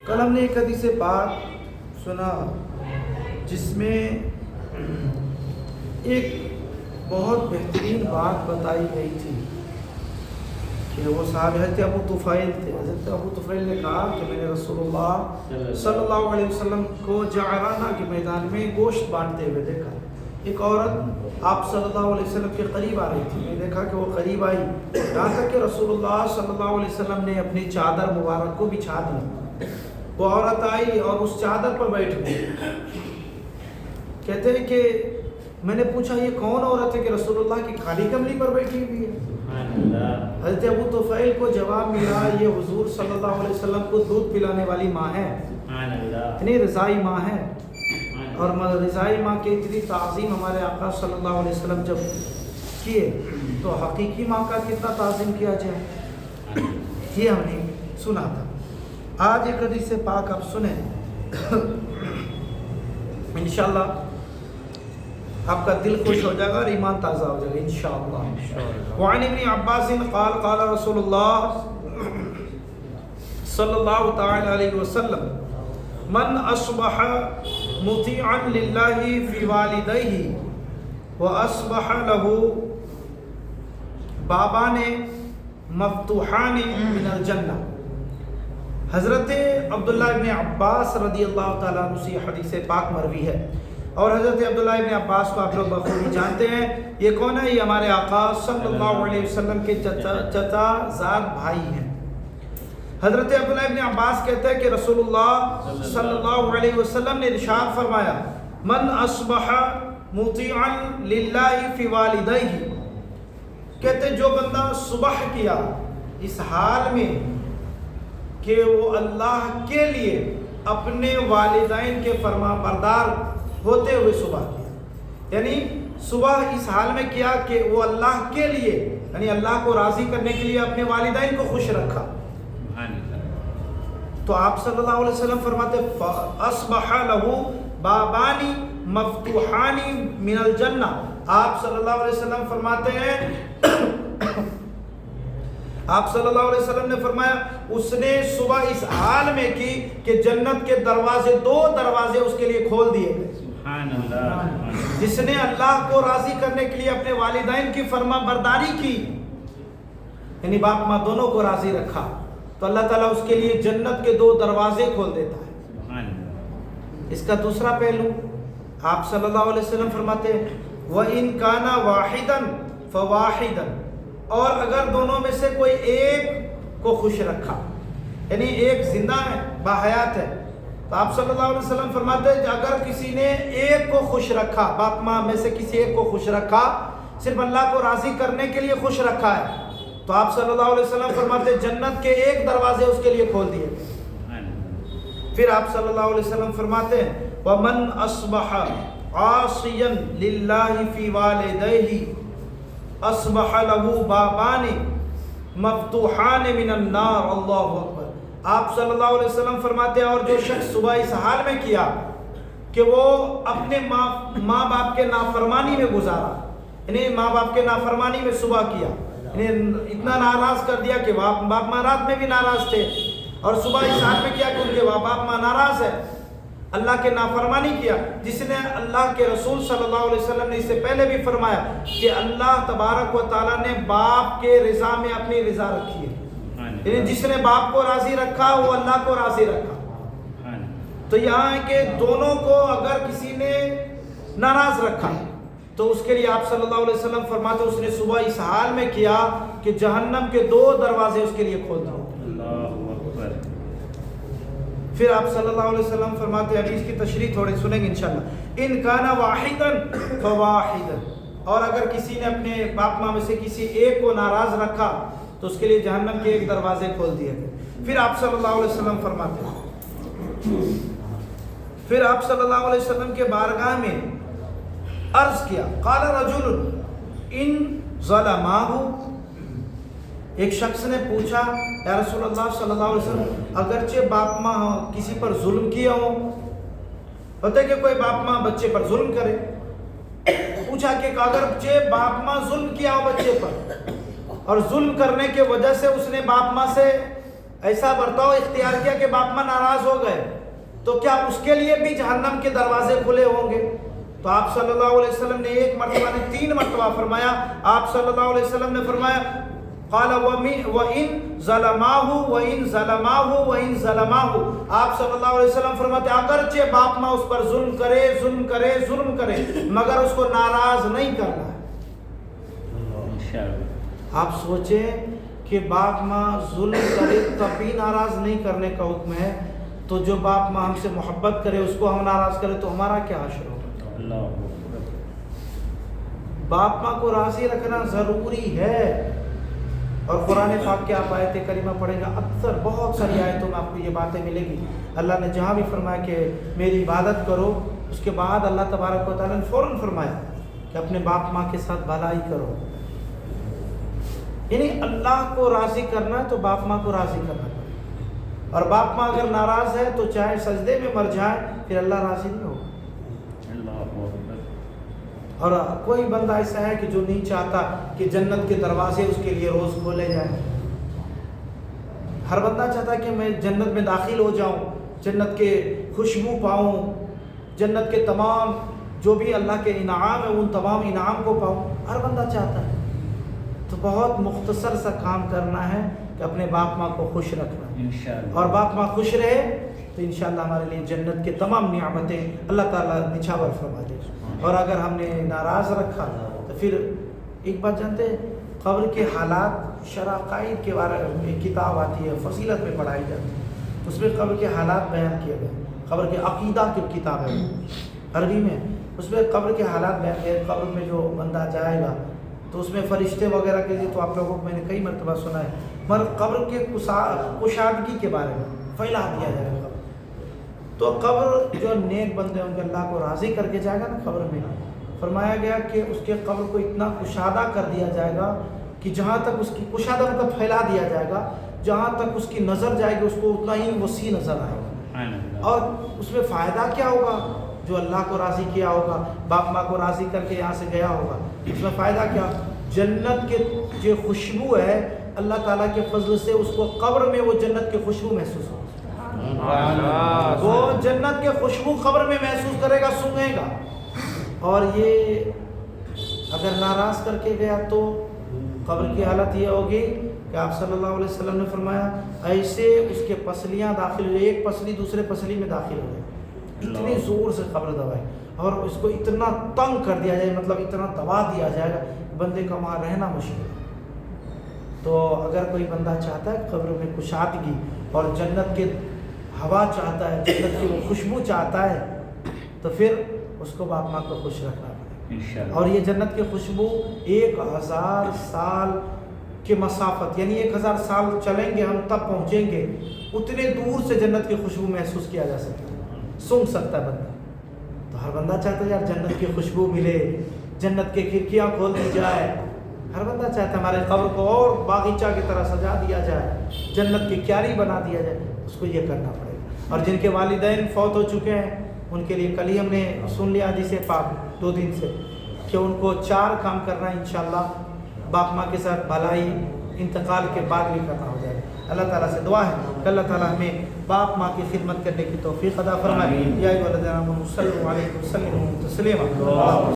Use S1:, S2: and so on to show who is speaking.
S1: کل ہم نے ایک حدیث پاک سنا جس میں ایک بہت بہترین بات بتائی گئی تھی کہ وہ صاحب حضرت ابو طفیل تھے. حضرت ابو طفیل نے کہا کہ میں نے رسول اللہ صلی اللہ علیہ وسلم کو جعرانہ کے میدان میں گوشت بانٹتے ہوئے دیکھا. ایک عورت آپ صلی اللہ علیہ وسلم کے قریب آ رہی تھی. میں نے دیکھا کہ وہ قریب آئی یہاں تک کہ رسول اللہ صلی اللہ علیہ وسلم نے اپنی چادر مبارک کو بچھا دی. وہ عورت آئی اور اس چادر پر بیٹھ گئی. کہتے ہیں کہ میں نے پوچھا یہ کون عورت ہے کہ رسول اللہ کی کھالی کملی پر بیٹھی ہوئی ہے. حضرت ابو طفیل کو جواب ملا یہ حضور صلی اللہ علیہ وسلم کو دودھ پلانے والی ماں ہے, اتنی رضائی ماں ہے. اور رضائی ماں کی اتنی تعظیم ہمارے آقا صلی اللہ علیہ وسلم جب کیے تو حقیقی ماں کا کتنا تعظیم کیا جائے یہ ہم نے سنا تھا. آج ایک حدیث پاک آپ سنیں انشاءاللہ آپ کا دل خوش ہو جائے گا اور ایمان تازہ ہو جائے گا انشاءاللہ. وعن ابن عباس قال قال رسول اللہ صلی اللہ تعالی علیہ وسلم من اصبح مطیعا للہ فی والدیہ واصبح له بابان مفتوحان من الجنہ. حضرت عبداللہ ابن عباس رضی اللہ تعالیٰ عنہ سے حدیث پاک مروی ہے اور حضرت عبداللہ ابن عباس کو آپ لوگ بخوبی جانتے ہیں. یہ کون ہے؟ یہ ہمارے آقا صلی اللہ علیہ وسلم کے چچا زاد بھائی ہیں. حضرت عبداللہ ابن عباس کہتے ہیں کہ رسول اللہ صلی اللہ علیہ وسلم نے ارشاد فرمایا من اصبح مطیعا للہ فی والدیہ. کہتے جو بندہ صبح کیا اس حال میں کہ وہ اللہ کے لیے اپنے والدین کے فرما بردار ہوتے ہوئے صبح کیا, یعنی صبح اس حال میں کیا کہ وہ اللہ کے لیے یعنی اللہ کو راضی کرنے کے لیے اپنے والدین کو خوش رکھا. تو آپ صلی اللہ علیہ وسلم فرماتے اصبح له بابان مفتوحان من الجنہ. آپ صلی اللہ علیہ وسلم فرماتے ہیں آپ صلی اللہ علیہ وسلم نے فرمایا اس نے صبح اس حال میں کی کہ جنت کے دروازے دو دروازے اس کے لیے کھول دیے گئے. سبحان اللہ. جس نے اللہ کو راضی کرنے کے لیے اپنے والدین کی فرما برداری کی یعنی باپ ماں دونوں کو راضی رکھا تو اللہ تعالیٰ اس کے لیے جنت کے دو دروازے کھول دیتا ہے. اس کا دوسرا پہلو آپ صلی اللہ علیہ وسلم فرماتے ہیں وَإِن كَانَ وَاحِدًا فَوَاحِدًا. اور اگر دونوں میں سے کوئی ایک کو خوش رکھا یعنی ایک زندہ ہے باحیات ہے تو آپ صلی اللہ علیہ وسلم فرماتے ہیں اگر کسی نے ایک کو خوش رکھا باپ ماں میں سے کسی ایک کو خوش رکھا صرف اللہ کو راضی کرنے کے لیے خوش رکھا ہے تو آپ صلی اللہ علیہ وسلم فرماتے ہیں جنت کے ایک دروازے اس کے لیے کھول دیے. پھر آپ صلی اللہ علیہ وسلم فرماتے ہیں وَمَنْ أَصْبَحَ عَاصِيًا لِلَّهِ فِي وَالِدَيْهِ اصبح له بابان مفتوحان من النار. اللہ اکبر. آپ صلی اللہ علیہ وسلم فرماتے ہیں اور جو شخص صبح اس حال میں کیا کہ وہ اپنے ماں باپ کے نافرمانی میں گزارا یعنی ماں باپ کے نافرمانی میں صبح کیا یعنی اتنا ناراض کر دیا کہ باپ ماں رات میں بھی ناراض تھے اور صبح اس حال میں کیا کہ ان کے باپ ماں ناراض ہے اللہ کے نافرمانی کیا. جس نے اللہ کے رسول صلی اللہ علیہ وسلم نے اس سے پہلے بھی فرمایا کہ اللہ تبارک و تعالیٰ نے باپ کے رضا میں اپنی رضا رکھی ہے یعنی جس نے باپ کو راضی رکھا وہ اللہ کو راضی رکھا. تو یہاں ہے کہ دونوں کو اگر کسی نے ناراض رکھا تو اس کے لیے آپ صلی اللہ علیہ وسلم فرماتے اس نے صبح اس حال میں کیا کہ جہنم کے دو دروازے اس کے لیے کھول دو. پھر آپ صلی اللہ علیہ وسلم فرماتے ہیں حدیث کی تشریح تھوڑے سنیں گے انشاءاللہ ان کانا واحدا فواحدا. اور اگر کسی نے اپنے باپ ماں میں سے کسی ایک کو ناراض رکھا تو اس کے لیے جہنم کے ایک دروازے کھول دیے گئے. پھر آپ صلی اللہ علیہ وسلم فرماتے ہیں پھر آپ صلی اللہ علیہ وسلم کے بارگاہ میں عرض کیا قال رجل ان ظلماه. ایک شخص نے پوچھا یا رسول اللہ صلی اللہ علیہ وسلم اگرچہ باپ ماں کسی پر ظلم کیا ہو پتہ کہ کوئی باپ ماں بچے پر ظلم کرے پوچھا کہ اگرچہ باپ ماں ظلم کیا ہو بچے پر اور ظلم کرنے کے وجہ سے اس نے باپ ماں سے ایسا برتاؤ اختیار کیا کہ باپ ماں ناراض ہو گئے تو کیا اس کے لیے بھی جہنم کے دروازے کھلے ہوں گے؟ تو آپ صلی اللہ علیہ وسلم نے ایک مرتبہ نے 3 مرتبہ فرمایا. آپ صلی اللہ علیہ وسلم نے فرمایا قال وَإِن ظَلَمَاهُ وَإِن ظَلَمَاهُ وَإِن ظَلَمَاهُ. آپ صلی اللہ علیہ وسلم فرماتے اگرچہ باپ ماں اس پر ظلم کرے مگر اس کو ناراض نہیں کرنا ہے. آپ سوچیں کہ باپ ماں ظلم کرے تب بھی ناراض نہیں کرنے کا حکم ہے، تو جو باپ ماں ہم سے محبت کرے اس کو ہم ناراض کرے تو ہمارا کیا حشر ہوگا؟ باپ ماں کو راضی رکھنا ضروری ہے. اور قرآن پاک کے آپ آیت کریمہ پڑھیں گا اکثر بہت ساری آیتوں میں آپ کو یہ باتیں ملیں گی. اللہ نے جہاں بھی فرمایا کہ میری عبادت کرو، اس کے بعد اللہ تبارک و تعالیٰ نے فوراً فرمایا کہ اپنے باپ ماں کے ساتھ بھلائی کرو. یعنی اللہ کو راضی کرنا ہے تو باپ ماں کو راضی کرنا پڑے، اور باپ ماں اگر ناراض ہے تو چاہے سجدے میں مر جائے پھر اللہ راضی نہیں ہوگا. اور کوئی بندہ ایسا ہے کہ جو نہیں چاہتا کہ جنت کے دروازے اس کے لیے روز کھولے جائیں. ہر بندہ چاہتا ہے کہ میں جنت میں داخل ہو جاؤں، جنت کے خوشبو پاؤں، جنت کے تمام جو بھی اللہ کے انعام ہے ان تمام انعام کو پاؤں. ہر بندہ چاہتا ہے. تو بہت مختصر سا کام کرنا ہے کہ اپنے باپ ماں کو خوش رکھنا ہے، اور باپ ماں خوش رہے تو انشاءاللہ ہمارے لیے جنت کے تمام نعمتیں اللہ تعالیٰ نچھاور فرما دے. اور اگر ہم نے ناراض رکھا تو پھر ایک بات جانتے ہیں، قبر کے حالات شرح عقائد کے بارے میں کتاب آتی ہے، فضیلت میں پڑھائی جاتی ہے، اس میں قبر کے حالات بیان کیے گئے. قبر کے عقیدہ کی کتاب ہے عربی میں، اس میں قبر کے حالات بیان کیے. قبر میں جو بندہ جائے گا تو اس میں فرشتے وغیرہ کے لیے تو آپ لوگوں کو میں نے کئی مرتبہ سنا ہے، مگر قبر کے کشادگی کے بارے میں پھیلا دیا جائے گا. تو قبر جو نیک بندے ہوں گے اللہ کو راضی کر کے جائے گا نا، قبر میں فرمایا گیا کہ اس کے قبر کو اتنا کشادہ کر دیا جائے گا کہ جہاں تک اس کی کشادہ مطلب پھیلا دیا جائے گا، جہاں تک اس کی نظر جائے گی اس کو اتنا ہی وسیع نظر آئے گا. اور اس میں فائدہ کیا ہوگا؟ جو اللہ کو راضی کیا ہوگا، باپ ماں کو راضی کر کے یہاں سے گیا ہوگا، اس میں فائدہ کیا؟ جنت کے جو خوشبو ہے اللہ تعالیٰ کے فضل سے اس کو قبر میں وہ جنت کی خوشبو محسوس ہوگی. وہ جنت کے خوشبو قبر میں محسوس کرے گا، سونگے گا. اور یہ اگر ناراض کر کے گیا تو قبر کی حالت یہ ہوگی کہ آپ صلی اللہ علیہ وسلم نے فرمایا ایسے اس کے پسلیاں داخل ہو جائے، ایک پسلی دوسرے پسلی میں داخل ہو جائے، اتنی زور سے قبر دبائے اور اس کو اتنا تنگ کر دیا جائے، مطلب اتنا دبا دیا جائے گا بندے کا وہاں رہنا مشکل ہے. تو اگر کوئی بندہ چاہتا ہے قبر میں کشادگی اور جنت کے ہوا چاہتا ہے، جنت کی وہ خوشبو چاہتا ہے، تو پھر اس کو باپ ماں کو خوش رکھنا پڑے. اور یہ جنت کی خوشبو 1000 سال کے مسافت، یعنی 1000 سال چلیں گے ہم تب پہنچیں گے، اتنے دور سے جنت کی خوشبو محسوس کیا جا سکتا ہے، سونگ سکتا ہے بندہ. تو ہر بندہ چاہتا ہے یار جنت کی خوشبو ملے، جنت کے کھڑکیاں کھول دی جائے. ہر بندہ چاہتا ہے ہمارے قبر کو اور باغیچہ کی طرح سجا دیا جائے، جنت کی کیاری بنا دیا جائے. اس کو یہ کرنا پڑے گا. اور جن کے والدین فوت ہو چکے ہیں ان کے لیے کل ہی ہم نے سن لیا حدیث پاک 2 دن سے کہ ان کو 4 کام کرنا ہے انشاءاللہ. باپ ماں کے ساتھ بھلائی انتقال کے بعد بھی کرنا ہو جائے. اللہ تعالیٰ سے دعا ہے کہ اللہ تعالیٰ ہمیں باپ ماں کی خدمت کرنے کی توفیق عطا فرمائے. یا ایھا الذین آمنوا صلوا علیہ وسلموا تسلیما.